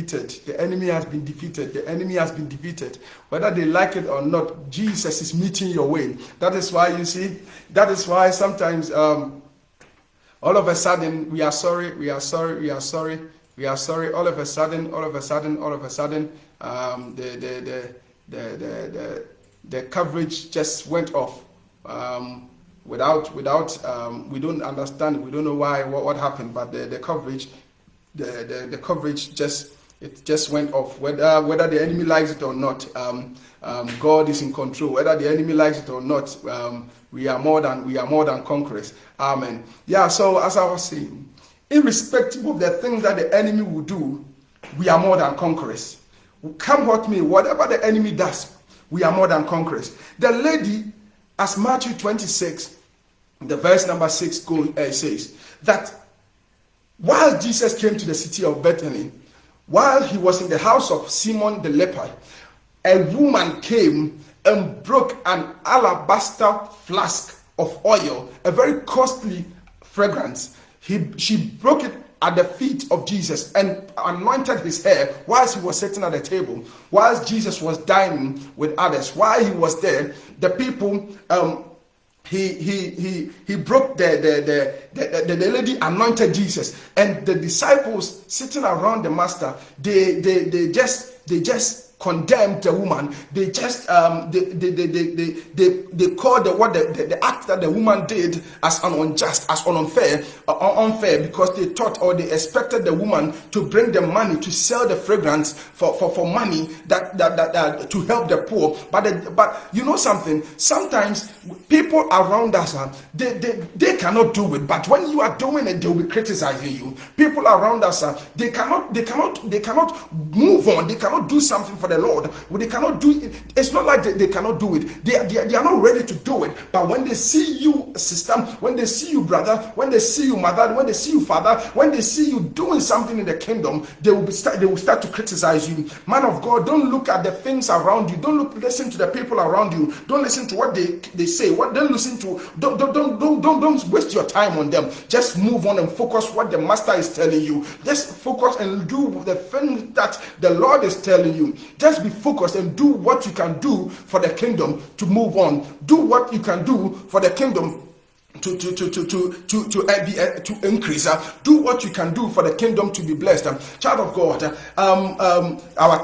defeated. The enemy has been defeated. The enemy has been defeated. Whether they like it or not, Jesus is meeting your way. That is why, you see, that is why sometimes all of a sudden we are sorry. All of a sudden, the coverage just went off. Without we don't understand, we don't know why, what happened, but the coverage just went off. Whether the enemy likes it or not, God is in control. Whether the enemy likes it or not, we are more than conquerors. Amen. Yeah. So as I was saying, irrespective of the things that the enemy will do, we are more than conquerors. Come what may, whatever the enemy does, we are more than conquerors. The lady, as Matthew 26, the verse number 6 says that while Jesus came to the city of Bethany, while he was in the house of Simon the leper, a woman came and broke an alabaster flask of oil, a very costly fragrance. She broke it at the feet of Jesus and anointed his hair whilst he was sitting at the table, whilst Jesus was dining with others. While he was there, the people he broke the lady anointed Jesus, and the disciples sitting around the master, they just condemned the woman. They just they called the act that the woman did as an unjust, as unfair, because they thought or they expected the woman to bring the money to sell the fragrance for money that to help the poor. But you know something, sometimes people around us they cannot do it, but when you are doing it, they will be criticizing you. People around us they cannot move on, they cannot do something for the Lord. Well, they cannot do it. It's not like they cannot do it. They are not ready to do it. But when they see you, sister, when they see you, brother, when they see you, mother, when they see you, father, when they see you doing something in the kingdom, they will start to criticize you. Man of God, don't look at the things around you. Don't listen to the people around you. Don't listen to what they say. Don't listen to. Don't waste your time on them. Just move on and focus what the master is telling you. Just focus and do the thing that the Lord is telling you. Just be focused and do what you can do for the kingdom to move on. Do what you can do for the kingdom to increase. Do what you can do for the kingdom to be blessed. Child of God, our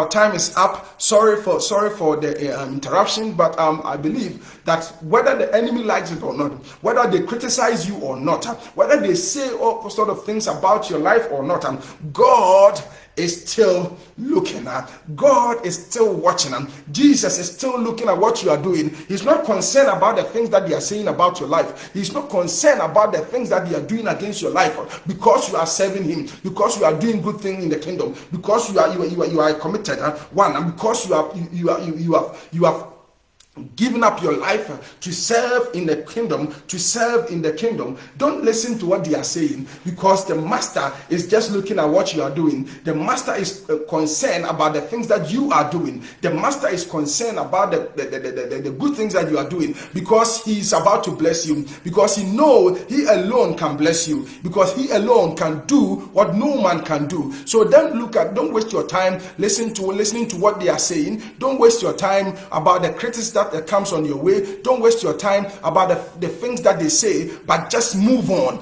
time is up. Sorry for the interruption, but I believe that whether the enemy likes it or not, whether they criticize you or not, whether they say all sort of things about your life or not, God is still looking at. God is still watching. Jesus is still looking at what you are doing. He's not concerned about the things that they are saying about your life. He's not concerned about the things that they are doing against your life, because you are serving him, because you are doing good things in the kingdom, because you are committed, and because you have giving up your life to serve in the kingdom, Don't listen to what they are saying, because the master is just looking at what you are doing. The master is concerned about the things that you are doing. The master is concerned about the good things that you are doing, because he is about to bless you, because he knows he alone can bless you, because he alone can do what no man can do. So don't waste your time listening to what they are saying. Don't waste your time about the criticism that comes on your way. Don't waste your time about the things that they say, but just move on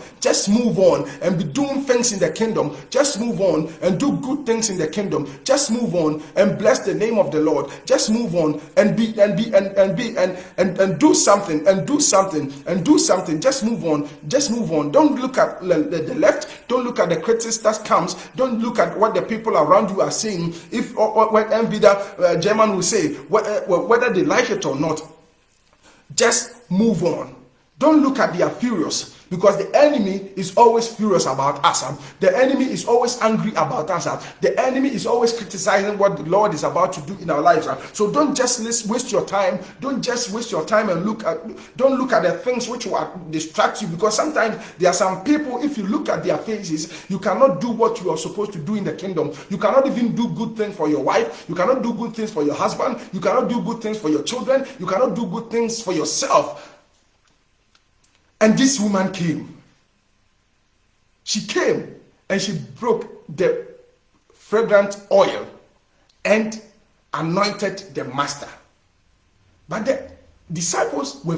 and be doing things in the kingdom. Just move on and do good things in the kingdom. Just move on and bless the name of the Lord. Just move on and do something. Just move on. Don't look at the left. Don't look at the critics that comes. Don't look at what the people around you are saying. If what Envida German will say, whether they like it or not, just move on. Don't look at their furious, because the enemy is always furious about us. The enemy is always angry about us. The enemy is always criticizing what the Lord is about to do in our lives. So don't just waste your time. Don't just waste your time and don't look at the things which will distract you, because sometimes there are some people, if you look at their faces, you cannot do what you are supposed to do in the kingdom. You cannot even do good things for your wife. You cannot do good things for your husband. You cannot do good things for your children. You cannot do good things for yourself. And this woman came. She came and she broke the fragrant oil and anointed the master. But the disciples were